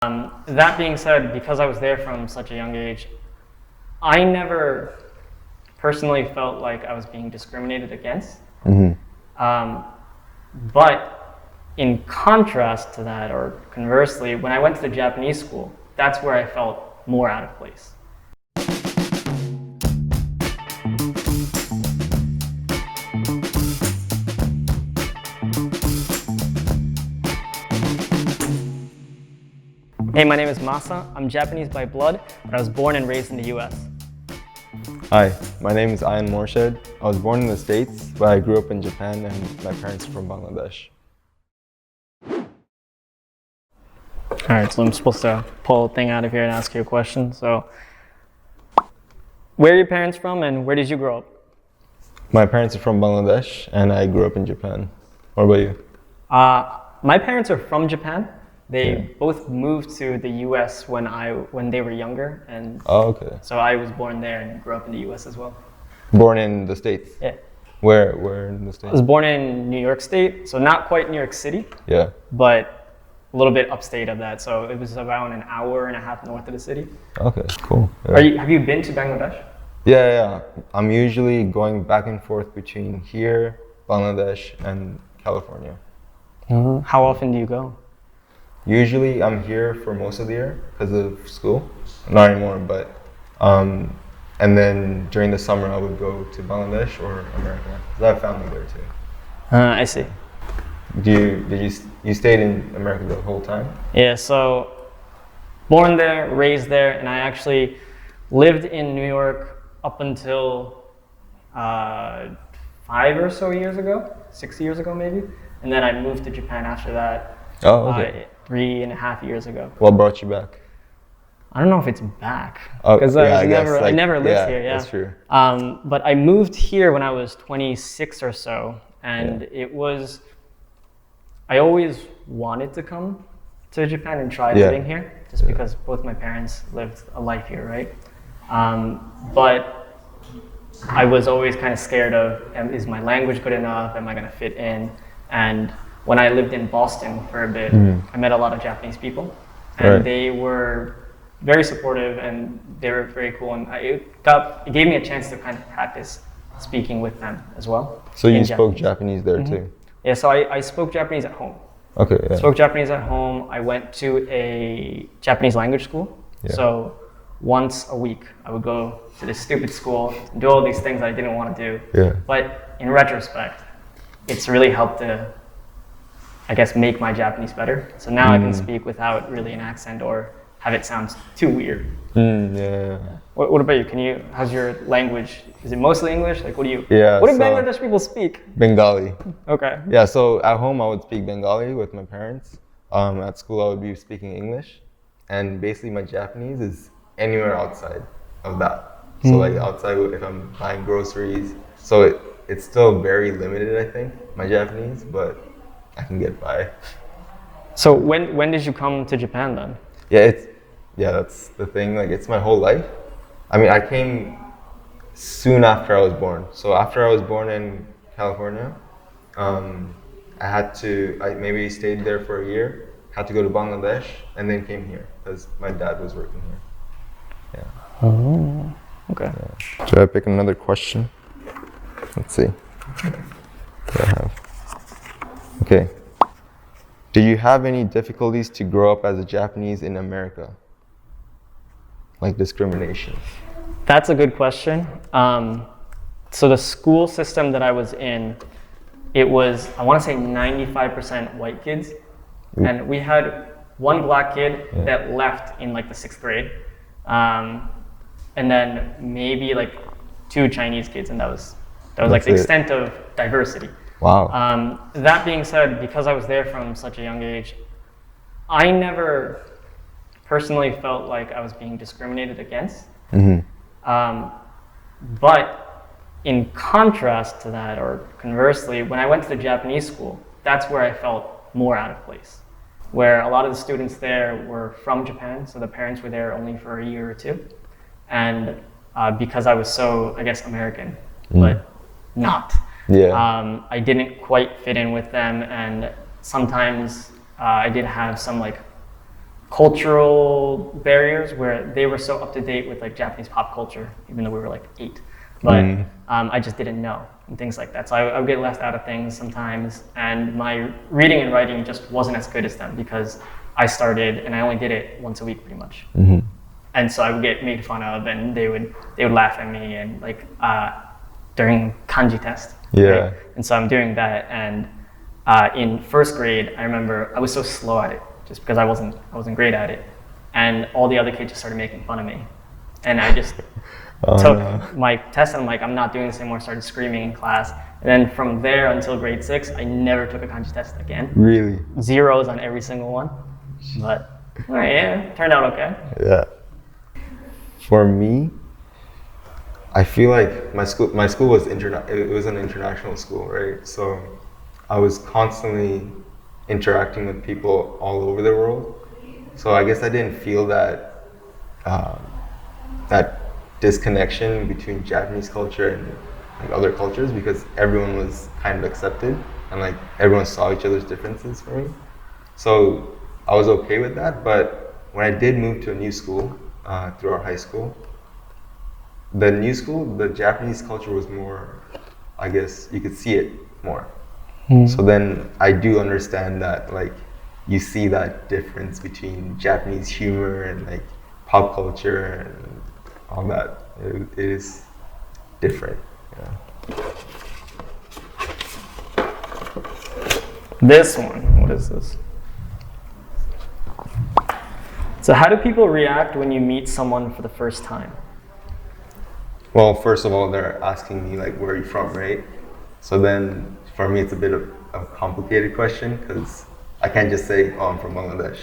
That being said, because I was there from such a young age, I never personally felt like I was being discriminated against. But in contrast to that, or conversely, when I went to the Japanese school, that's where I felt more out of place. Hey, my name is Masa. I'm Japanese by blood, but I was born and raised in the US. Hi, my name is Ayan. I was born in the States, but I grew up in Japan and my parents are from Bangladesh. Alright, so I'm supposed to pull a thing out of here and ask you a question. So, where are your parents from and where did you grow up? My parents are from Bangladesh and I grew up in Japan. What about you? My parents are from Japan. They both moved to the US when they were younger, and so I was born there and grew up in the US as well. Born in the States? Yeah. Where in the States? I was born in New York State, so not quite New York City. Yeah. But a little bit upstate of that, so it was around an hour and a half north of the city. Okay, cool. Yeah. Have you been to Bangladesh? Yeah. I'm usually going back and forth between here, Bangladesh, and California. How often do you go? Usually I'm here for most of the year because of school. Not anymore, but and then during the summer I would go to Bangladesh or America because I have family there too. I see. Did you stayed in America the whole time? Yeah, so born there, raised there, and I actually lived in New York up until 5 or so years ago, 6 years ago maybe, and then I moved to Japan after that. 3.5 years ago. What brought you back? I don't know if it's back because I never lived here. Yeah, that's true. But I moved here when I was 26 or so, and I always wanted to come to Japan and try living here, just because both my parents lived a life here, right? But I was always kind of scared of, is my language good enough? Am I going to fit in? And when I lived in Boston for a bit, I met a lot of Japanese people, and they were very supportive and they were very cool. And it gave me a chance to kind of practice speaking with them as well. So you spoke Japanese there too? Yeah, so I spoke Japanese at home. Okay. Yeah. Spoke Japanese at home. I went to a Japanese language school. Yeah. So once a week, I would go to this stupid school and do all these things I didn't want to do. Yeah. But in retrospect, it's really helped to, I guess, make my Japanese better. So now I can speak without really an accent or have it sound too weird. What about you? How's your language? Is it mostly English? Like, what do Bangladesh people speak? Bengali. Okay. Yeah, so at home I would speak Bengali with my parents. At school I would be speaking English. And basically my Japanese is anywhere outside of that. So like outside if I'm buying groceries. So it's still very limited, I think, my Japanese, but I can get by. So when did you come to Japan then? That's the thing. Like, it's my whole life. I mean, I came soon after I was born. So after I was born in California, I maybe stayed there for a year, had to go to Bangladesh, and then came here because my dad was working here. Yeah. Oh, okay. Yeah. Should I pick another question? Let's see. What do I have? Okay. Did you have any difficulties to grow up as a Japanese in America? Like discrimination? That's a good question. So the school system that I was in, it was, I want to say 95% white kids. And we had one black kid that left in like the 6th grade. And then maybe like 2 Chinese kids, and that was like the extent of diversity. Wow. That being said, because I was there from such a young age, I never personally felt like I was being discriminated against. But in contrast to that, or conversely, when I went to the Japanese school, that's where I felt more out of place. Where a lot of the students there were from Japan, so the parents were there only for a year or 2. And because I was so, I guess, American, but not. I didn't quite fit in with them, and sometimes I did have some like cultural barriers where they were so up to date with like Japanese pop culture, even though we were like 8. But I just didn't know and things like that. So I would get left out of things sometimes, and my reading and writing just wasn't as good as them because I started and I only did it once a week pretty much. And so I would get made fun of, and they would laugh at me, and like during kanji test. Right? And so I'm doing that, and in first grade, I remember I was so slow at it just because I wasn't great at it, and all the other kids just started making fun of me, and I just took my test and I'm like, I'm not doing this anymore. Started screaming in class, and then from there until grade 6, I never took a kanji test again. Really? Zeros on every single one, but yeah, turned out okay. Yeah. For me, I feel like my school was it was an international school, right? So I was constantly interacting with people all over the world. So I guess I didn't feel that that disconnection between Japanese culture and like other cultures, because everyone was kind of accepted and like everyone saw each other's differences for me. So I was okay with that. But when I did move to a new school through our high school, the Japanese culture was more, I guess you could see it more. So then I do understand that like you see that difference between Japanese humor and like pop culture and all that. It is different. Yeah. This one, what is this? So how do people react when you meet someone for the first time? Well, first of all, they're asking me like, where are you from, right? So then for me, it's a bit of a complicated question because I can't just say, oh, I'm from Bangladesh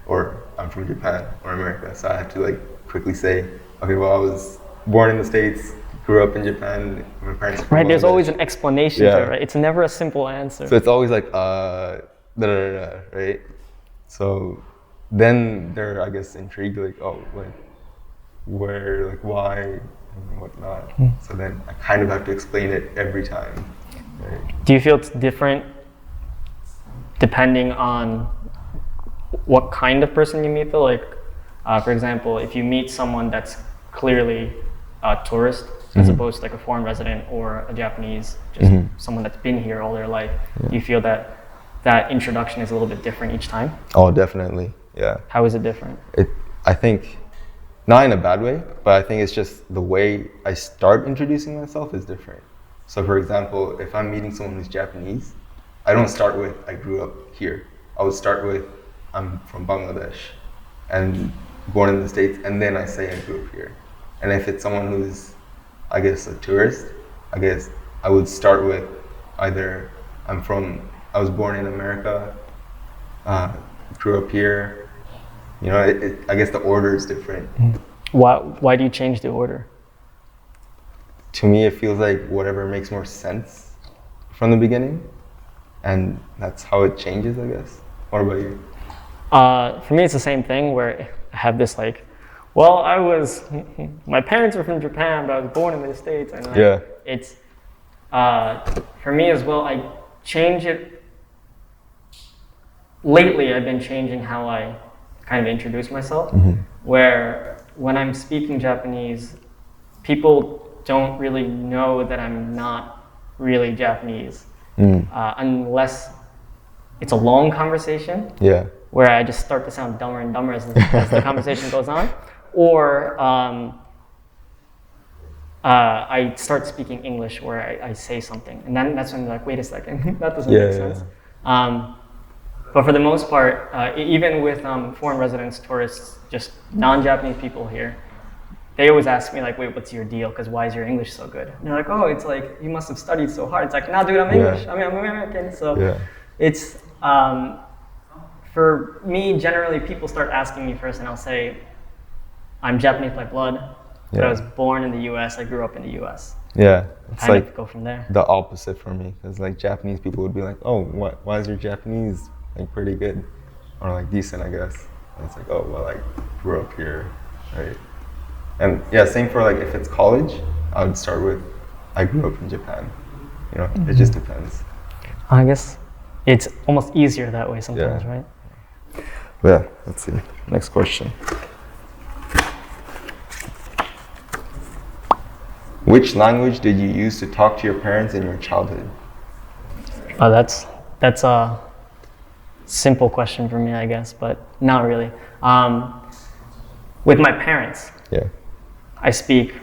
or I'm from Japan or America. So I have to like quickly say, okay, well, I was born in the States, grew up in Japan, my parents from Right, there's Bangladesh. always an explanation to it, right? It's never a simple answer. So it's always like, right? So then they're, I guess, intrigued, like, oh, like, where, like, why, and whatnot. So then I kind of have to explain it every time. Right? Do you feel it's different depending on what kind of person you meet, though? Like, for example, if you meet someone that's clearly a tourist, as opposed to like a foreign resident or a Japanese, just someone that's been here all their life, do you feel that that introduction is a little bit different each time? Oh, definitely, yeah. How is it different? I think, not in a bad way, but I think it's just the way I start introducing myself is different. So for example, if I'm meeting someone who's Japanese, I don't start with, I grew up here. I would start with, I'm from Bangladesh and born in the States, and then I say I grew up here. And if it's someone who's, I guess, a tourist, I guess I would start with either I was born in America, grew up here. You know, I guess the order is different. Why do you change the order? To me, it feels like whatever makes more sense from the beginning, and that's how it changes, I guess. What about you? For me, it's the same thing where I have this like, well, my parents were from Japan, but I was born in the States. And like, it's, for me as well, I change it. Lately, I've been changing how I kind of introduce myself, where when I'm speaking Japanese, people don't really know that I'm not really Japanese, unless it's a long conversation, where I just start to sound dumber and dumber as the conversation goes on, or I start speaking English where I say something, and then that's when I'm like, wait a second, that doesn't make sense. But for the most part, even with foreign residents, tourists, just non-Japanese people here, they always ask me like, wait, what's your deal? Because why is your English so good? And they're like, oh, it's like, you must have studied so hard. It's like, no, dude, I'm English. I mean, I'm American. So it's, for me, generally, people start asking me first, and I'll say, I'm Japanese by blood, but I was born in the US. I grew up in the US. Yeah, it's kind like of go from there. The opposite for me, because like Japanese people would be like, oh, why is your Japanese like pretty good, or like decent, I guess. And it's like, oh, well, I grew up here, right? And yeah, same for like if it's college, I would start with, I grew up in Japan. You know, it just depends. I guess it's almost easier that way sometimes, right? Yeah, let's see. Next question. Which language did you use to talk to your parents in your childhood? Oh, that's a simple question for me, I guess, but not really. With my parents, Yeah. I speak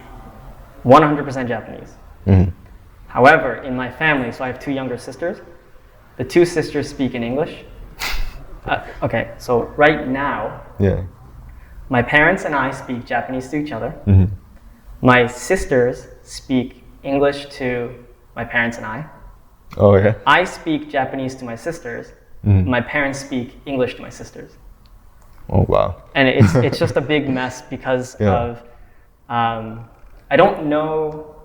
100% Japanese. Mm-hmm. However, in my family, so I have two younger sisters. The two sisters speak in English. Okay, so right now, Yeah. my parents and I speak Japanese to each other. Mm-hmm. My sisters speak English to my parents and I. Oh, yeah. I speak Japanese to my sisters. Mm. My parents speak English to my sisters. Oh, wow. And it's just a big mess because Yeah. of, I don't know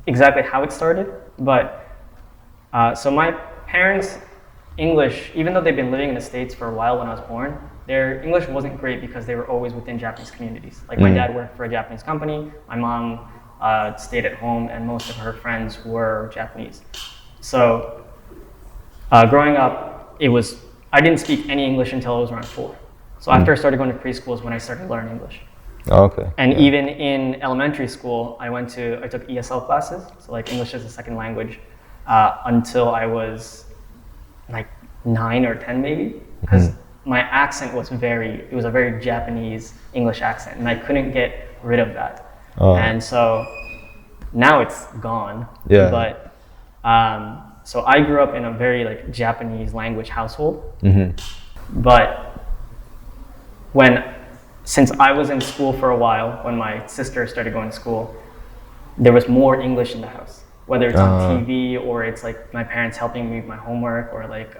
exactly how it started, but so my parents' English, even though they've been living in the States for a while when I was born, their English wasn't great because they were always within Japanese communities. Like my dad worked for a Japanese company, my mom stayed at home, and most of her friends were Japanese. So growing up, I didn't speak any English until I was around 4. So after I started going to preschool is when I started learning English. Oh, okay. And even in elementary school, I took ESL classes, so like English as a second language, until I was like 9 or 10 maybe, because my accent was it was a very Japanese English accent, and I couldn't get rid of that. Oh. And so now it's gone. Yeah. But so I grew up in a very like Japanese language household, but since I was in school for a while, when my sister started going to school, there was more English in the house. Whether it's on TV or it's like my parents helping me with my homework or like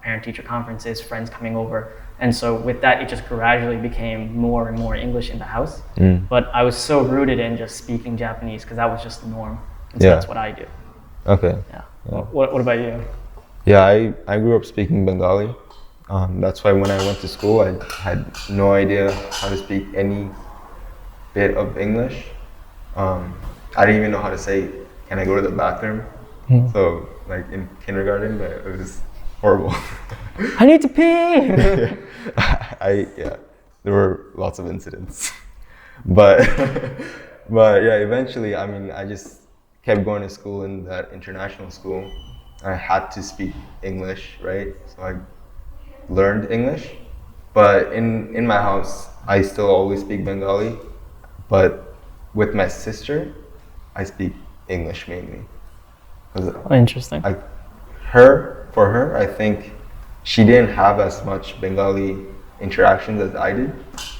parent-teacher conferences, friends coming over. And so with that, it just gradually became more and more English in the house. But I was so rooted in just speaking Japanese because that was just the norm. And so that's what I do. Okay. Yeah. What about you? Yeah, I grew up speaking Bengali. That's why when I went to school, I had no idea how to speak any bit of English. I didn't even know how to say, "Can I go to the bathroom?" So like in kindergarten, it was horrible. I need to pee! There were lots of incidents. But yeah, eventually, I mean, I just kept going to school in that international school. I had to speak English, right? So I learned English, but in my house, I still always speak Bengali, but with my sister, I speak English mainly. Interesting. For her, I think she didn't have as much Bengali interactions as I did,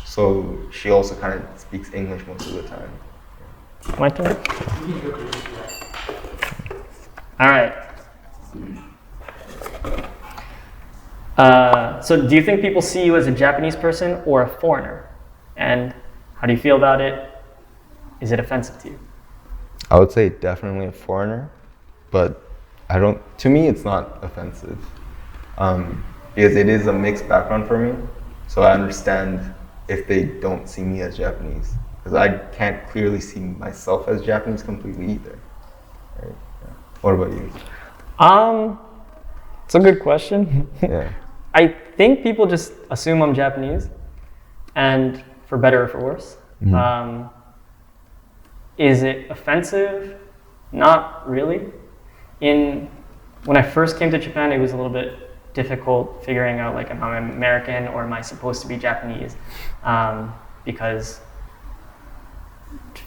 so she also kind of speaks English most of the time. My turn? All right. So do you think people see you as a Japanese person or a foreigner? And how do you feel about it? Is it offensive to you? I would say definitely a foreigner, but to me it's not offensive. Because it is a mixed background for me, so I understand if they don't see me as Japanese. Because I can't clearly see myself as Japanese completely either. Right? Yeah. What about you? It's a good question. Yeah. I think people just assume I'm Japanese, and for better or for worse. Is it offensive? Not really. When I first came to Japan, it was a little bit difficult figuring out like, am I American or am I supposed to be Japanese? Because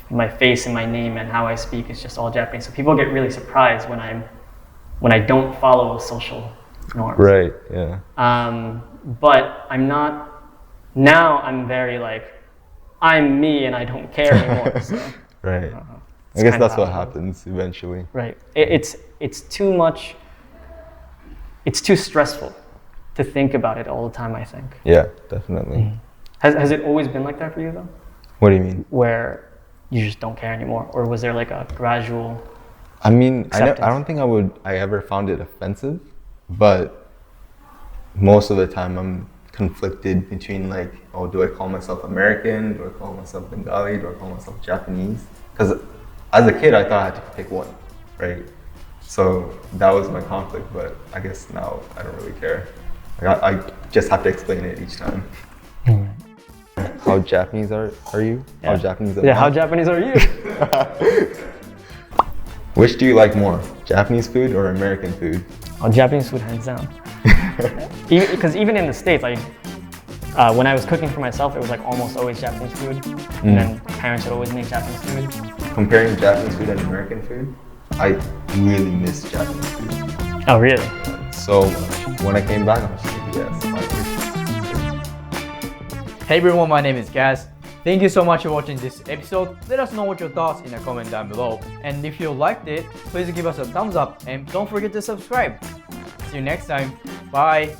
my face and my name and how I speak is just all Japanese. So people get really surprised when I don't follow social norms. Right, yeah. But I'm not, now I'm very like, I'm me and I don't care anymore. So, right. I guess that's what happens eventually. Right. It's too much, it's too stressful to think about it all the time, I think. Yeah, definitely. Has it always been like that for you though? What do you mean? Where you just don't care anymore? Or was there like a gradual I mean, I acceptance? don't think I ever found it offensive, but most of the time I'm conflicted between like, oh, do I call myself American? Do I call myself Bengali? Do I call myself Japanese? Because as a kid, I thought I had to pick one, right? So that was my conflict, but I guess now I don't really care. I just have to explain it each time. How Japanese are you? Yeah. How Japanese Yeah, how Japanese are you? Which do you like more, Japanese food or American food? Oh, Japanese food, hands down. Because even in the States, when I was cooking for myself, it was like almost always Japanese food. And then parents would always make Japanese food. Comparing Japanese food and American food, I really miss Japanese food. Oh, really? So much. When I came back, I was like, yes, I appreciate it. Hey everyone, my name is Gaz. Thank you so much for watching this episode. Let us know what your thoughts in a comment down below. And if you liked it, please give us a thumbs up and don't forget to subscribe. See you next time. Bye.